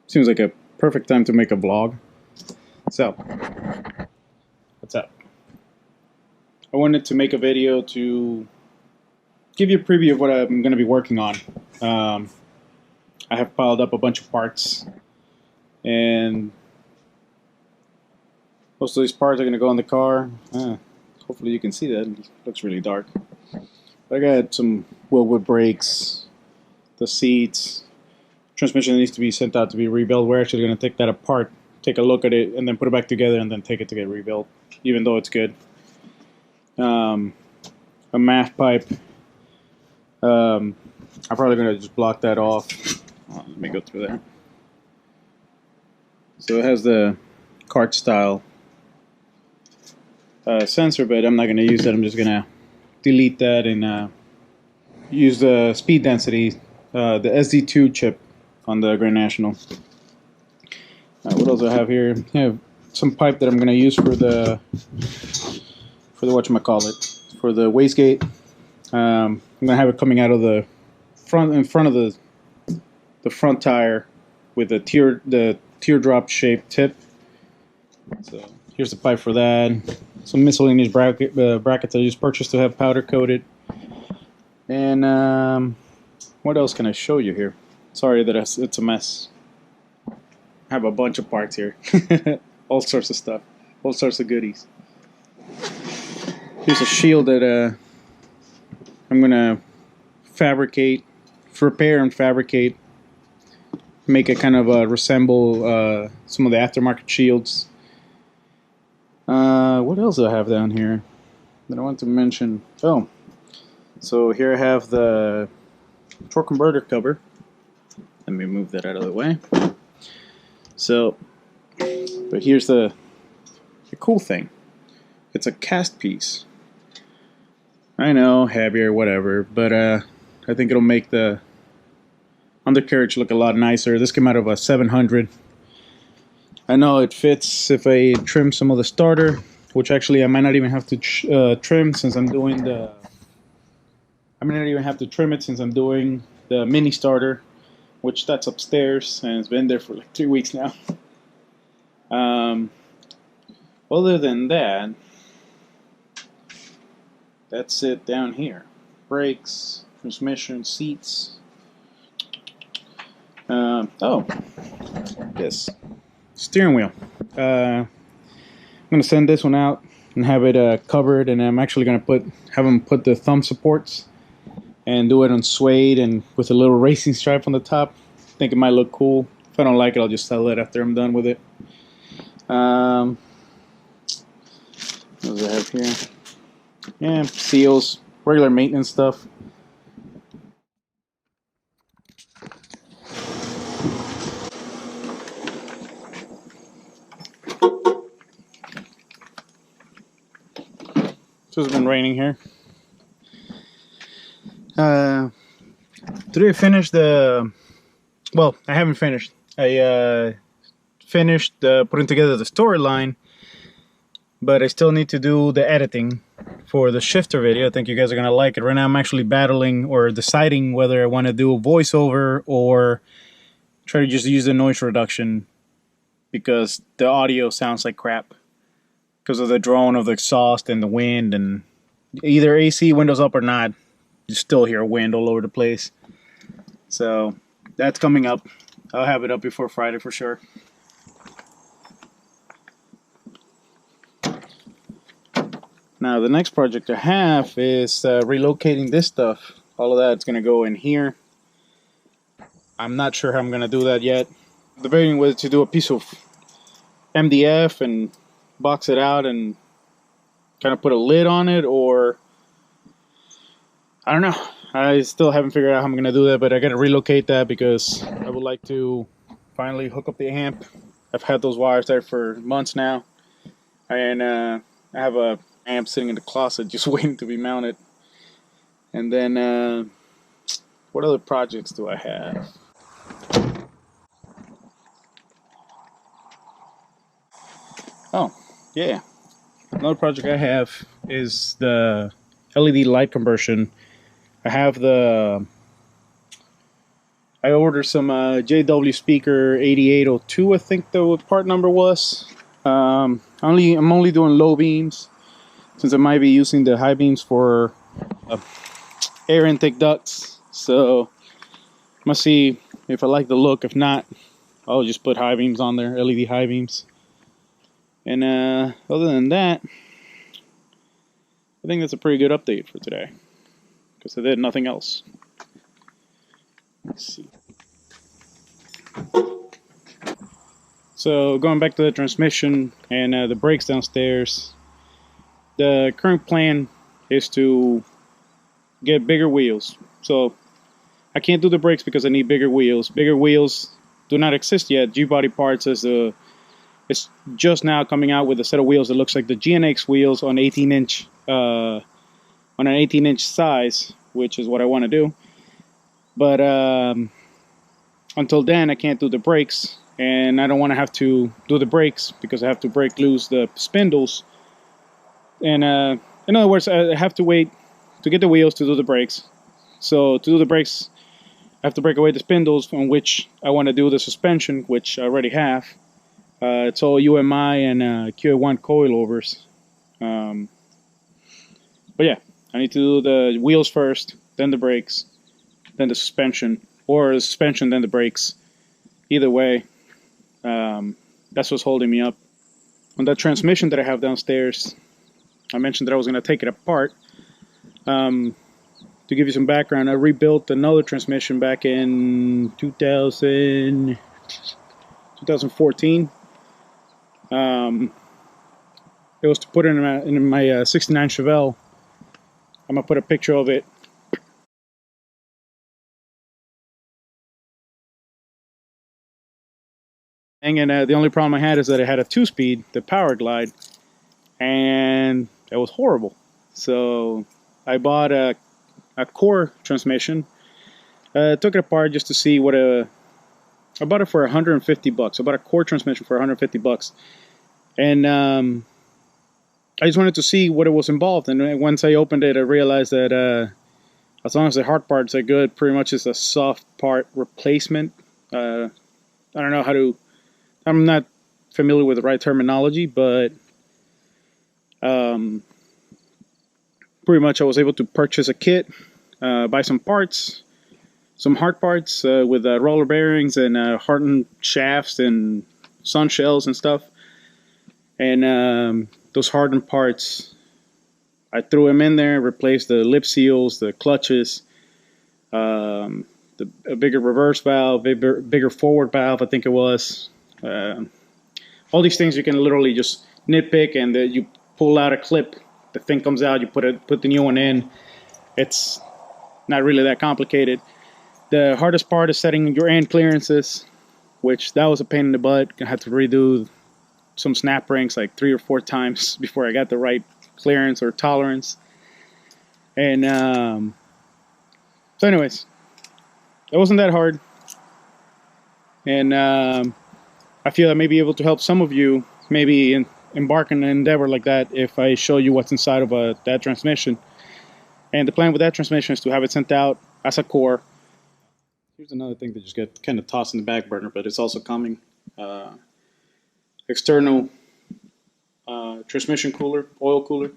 Seems like a perfect time to make a vlog. So, what's up? I wanted to make a video to give you a preview of what I'm going to be working on. I have piled up a bunch of parts, and most of these parts are going to go in the car. Hopefully you can see that. It looks really dark. But I got some Wilwood brakes, the seats, transmission needs to be sent out to be rebuilt. We're actually going to take that apart, take a look at it, and then put it back together, and then take it to get rebuilt, even though it's good. A math pipe. I'm probably going to just block that off. Let me go through there. So it has the cart style sensor, but I'm not going to use that. I'm just going to delete that and use the speed density, the SD2 chip on the Grand National. What else do I have here? I have some pipe that I'm going to use for the whatchamacallit, for the wastegate. I'm going to have it coming out of the front, in front of the front tire with the teardrop shaped tip. So here's the pipe for that. Some miscellaneous brackets I just purchased to have powder coated. And what else can I show you here? Sorry that it's a mess. I have a bunch of parts here. All sorts of stuff. All sorts of goodies. Here's a shield that I'm going to repair and fabricate. Make it kind of resemble some of the aftermarket shields. What else do I have down here that I want to mention? Oh, so here I have the torque converter cover. Let me move that out of the way. So, but here's the cool thing. It's a cast piece. I know, heavier, whatever, but I think it'll make the undercarriage look a lot nicer. This came out of a 700. I know it fits if I trim some of the starter, which actually I might not even have to trim since I'm doing the... I might not even have to trim it since I'm doing the mini starter, which that's upstairs, and it's been there for like 3 weeks now. Other than that, that's it down here. Brakes, transmission, seats. Oh, yes, steering wheel. I'm gonna send this one out and have it covered, and I'm actually gonna have them put the thumb supports and do it on suede and with a little racing stripe on the top. I think it might look cool. If I don't like it, I'll just sell it after I'm done with it. What do I have here? Yeah, seals, regular maintenance stuff. So it's been raining here. Today I finished well, I haven't finished. I finished putting together the storyline, but I still need to do the editing for the shifter video. I think you guys are gonna like it. Right now I'm actually battling or deciding whether I want to do a voiceover or try to just use the noise reduction, because the audio sounds like crap because of the drone of the exhaust and the wind, and either AC windows up or not, you still hear wind all over the place. So that's coming up. I'll have it up before Friday for sure. Now the next project I have is relocating this stuff. All of that's going to go in here. I'm not sure how I'm going to do that yet. Debating whether to do a piece of MDF and box it out and kind of put a lid on it, or I don't know. I still haven't figured out how I'm going to do that, but I got to relocate that because I would like to finally hook up the amp. I've had those wires there for months now, and I have a amp sitting in the closet just waiting to be mounted. And then what other projects do I have? Oh, yeah. Another project I have is the LED light conversion. I have the I ordered some JW speaker 8802, I think the part number was. I'm only doing low beams since I might be using the high beams for air intake ducts. So I'm gonna see if I like the look. If not, I'll just put high beams on there, LED high beams. And other than that, I think that's a pretty good update for today because I did nothing else. Let's see. So going back to the transmission and the brakes downstairs, the current plan is to get bigger wheels. So I can't do the brakes because I need bigger wheels. Bigger wheels do not exist yet. G-Body Parts is it's just now coming out with a set of wheels that looks like the GNX wheels on 18-inch on an 18-inch size, which is what I want to do. But until then, I can't do the brakes. And I don't want to have to do the brakes because I have to break loose the spindles. And in other words, I have to wait to get the wheels to do the brakes. So to do the brakes, I have to break away the spindles on which I want to do the suspension, which I already have. It's all UMI and QA1 coilovers. But yeah, I need to do the wheels first, then the brakes, then the suspension, or the suspension, then the brakes. Either way. That's what's holding me up. On that transmission that I have downstairs, I mentioned that I was going to take it apart. To give you some background, I rebuilt another transmission back in 2014. It was to put in my 69 Chevelle. I'm going to put a picture of it. And the only problem I had is that it had a 2-speed, the Power Glide, and it was horrible. So I bought a core transmission. Took it apart just to see what I bought it for 150 bucks. I bought a core transmission for 150 bucks, and I just wanted to see what it was involved. And once I opened it, I realized that as long as the hard parts are good, pretty much it's a soft part replacement. I don't know how to. I'm not familiar with the right terminology, but pretty much I was able to purchase a kit, buy some parts, some hard parts with roller bearings and hardened shafts and sun shells and stuff. And those hardened parts, I threw them in there, replaced the lip seals, the clutches, a bigger reverse valve, bigger forward valve, I think it was. All these things you can literally just nitpick, and you pull out a clip, the thing comes out, you put the new one in. It's not really that complicated. The hardest part is setting your end clearances, which that was a pain in the butt. I had to redo some snap rings like 3 or 4 times before I got the right clearance or tolerance. And so anyways, it wasn't that hard. And I feel I may be able to help some of you maybe embark on an endeavor like that if I show you what's inside of that transmission. And the plan with that transmission is to have it sent out as a core. Here's another thing that just got kind of tossed in the back burner, but it's also coming. External transmission cooler, oil cooler.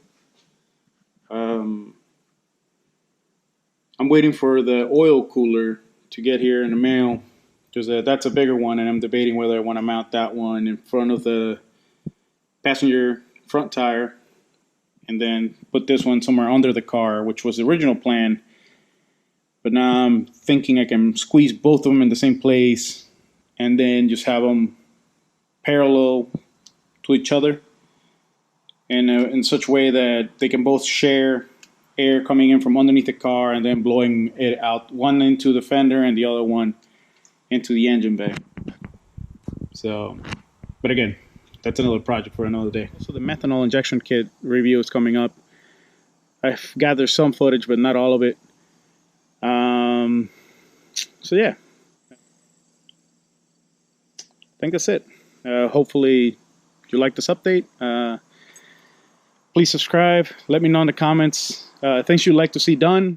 I'm waiting for the oil cooler to get here in the mail, because that's a bigger one, and I'm debating whether I want to mount that one in front of the passenger front tire and then put this one somewhere under the car, which was the original plan. But now I'm thinking I can squeeze both of them in the same place and then just have them parallel to each other in such a way that they can both share air coming in from underneath the car and then blowing it out, one into the fender and the other one into the engine bay. So, but again, that's another project for another day. So the methanol injection kit review is coming up. I've gathered some footage, but not all of it. So yeah, I think that's it. Hopefully you like this update. Please subscribe. Let me know in the comments things you'd like to see done.